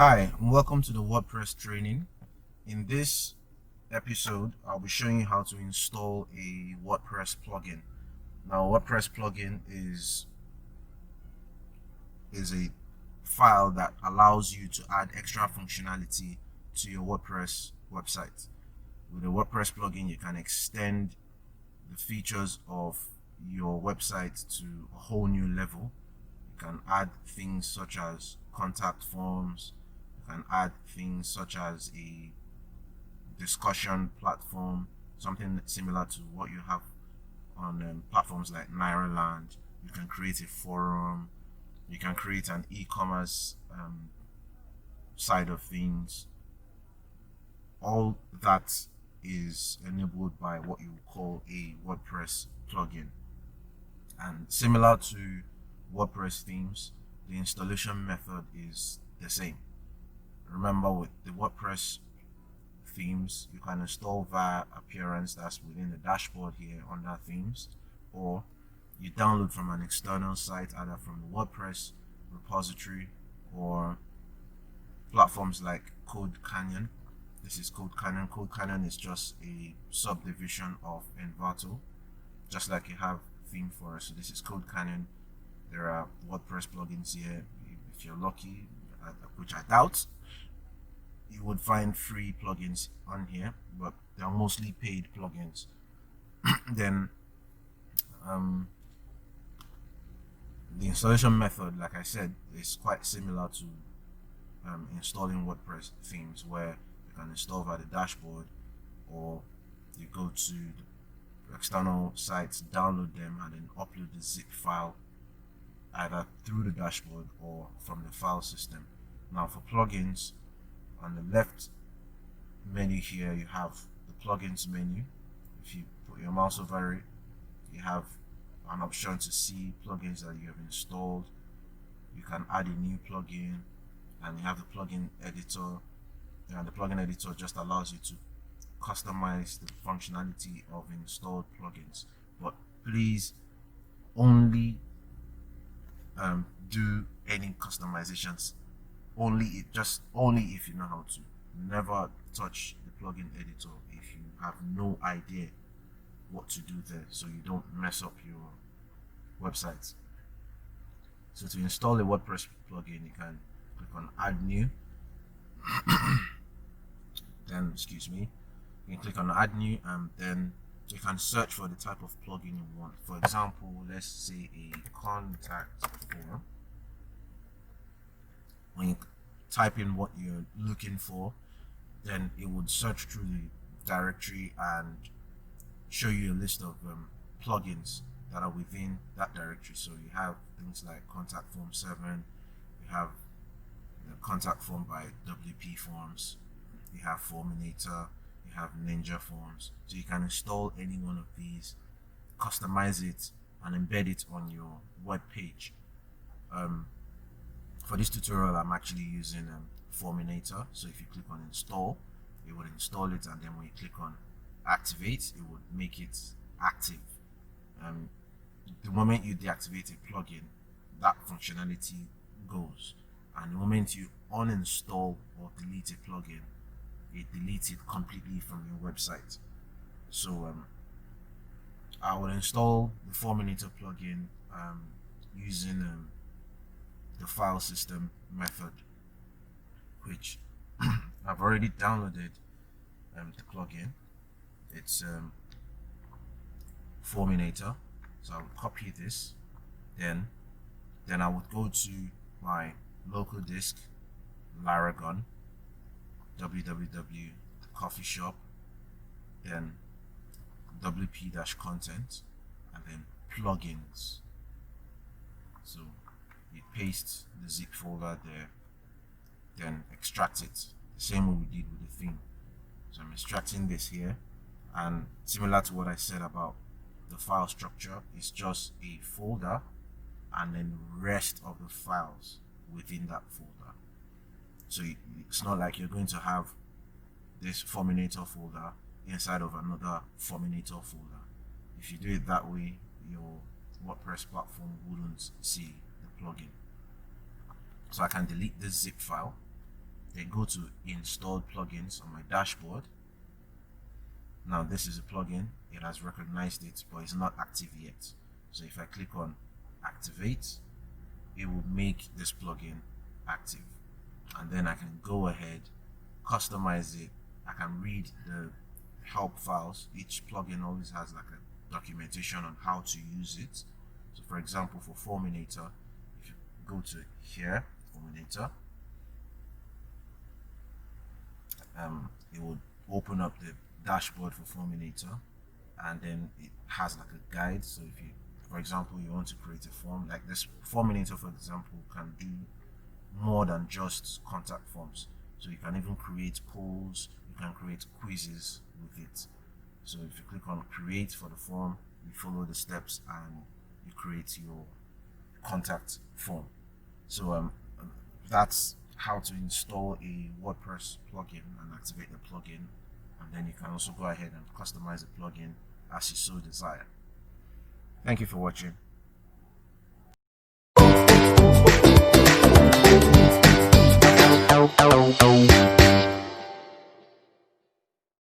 Hi, and welcome to the WordPress training. In this episode, I'll be showing you how to install a WordPress plugin. Now, WordPress plugin is a file that allows you to add extra functionality to your WordPress website. With a WordPress plugin, you can extend the features of your website to a whole new level. You can add things such as contact forms. You can add things such as a discussion platform, something similar to what you have on platforms like Nairaland. You can create a forum. You can create an e-commerce side of things. All that is enabled by what you call a WordPress plugin. And similar to WordPress themes, the installation method is the same. Remember, with the WordPress themes, you can install via appearance, that's within the dashboard here under themes, or you download from an external site, either from the WordPress repository or platforms like Code Canyon. This is Code Canyon. Code Canyon is just a subdivision of Envato, just like you have theme forest. So this is Code Canyon. There are WordPress plugins here. If you're lucky, which I doubt, you would find free plugins on here, but they're mostly paid plugins. Then the installation method, like I said, is quite similar to installing WordPress themes, where you can install via the dashboard, or you go to the external sites, download them, and then upload the zip file either through the dashboard or from the file system. Now, for plugins, on the left menu here, you have the plugins menu. If you put your mouse over it, you have an option to see plugins that you have installed. You can add a new plugin, and you have the plugin editor. And the plugin editor just allows you to customize the functionality of installed plugins. But please only do any customizations only if you know how to. Never touch the plugin editor if you have no idea what to do there, so you don't mess up your website. So to install a WordPress plugin, you can click on add new. Then you can click on add new, and then you can search for the type of plugin you want. For example, let's say a contact form. When you type in what you're looking for, then it would search through the directory and show you a list of plugins that are within that directory. So you have things like contact form 7, you have the contact form by WP Forms, you have Forminator, you have Ninja Forms. So you can install any one of these, customize it, and embed it on your web page. For this tutorial, I'm actually using Forminator. So if you click on install, it will install it, and then when you click on activate, it would make it active. The moment you deactivate a plugin, that functionality goes, and the moment you uninstall or delete a plugin, it deletes it completely from your website. So I will install the Forminator plugin using the file system method, which I've already downloaded the plugin. It's Forminator. So I would copy this, then I would go to my local disk, Laragon, www coffee shop, then wp-content, and then plugins. So you paste the zip folder there, then extract it the same way we did with the theme. So I'm extracting this here, and similar to what I said about the file structure, it's just a folder and then rest of the files within that folder. So it's not like you're going to have this Forminator folder inside of another Forminator folder. If you do it that way, your WordPress platform wouldn't see the plugin. So I can delete this zip file, then go to installed plugins on my dashboard. Now this is a plugin, it has recognized it, but it's not active yet. So if I click on activate, it will make this plugin active, and then I can go ahead, customize it. I can read the help files. Each plugin always has like a documentation on how to use it. So for example, for Forminator, if you go to here, Forminator, it will open up the dashboard for Forminator, and then it has like a guide. So if you, for example, you want to create a form like this, Forminator for example can do more than just contact forms. So you can even create polls, you can create quizzes with it. So if you click on create for the form, you follow the steps and you create your contact form. So that's how to install a WordPress plugin and activate the plugin, and then you can also go ahead and customize the plugin as you so desire. Thank you for watching.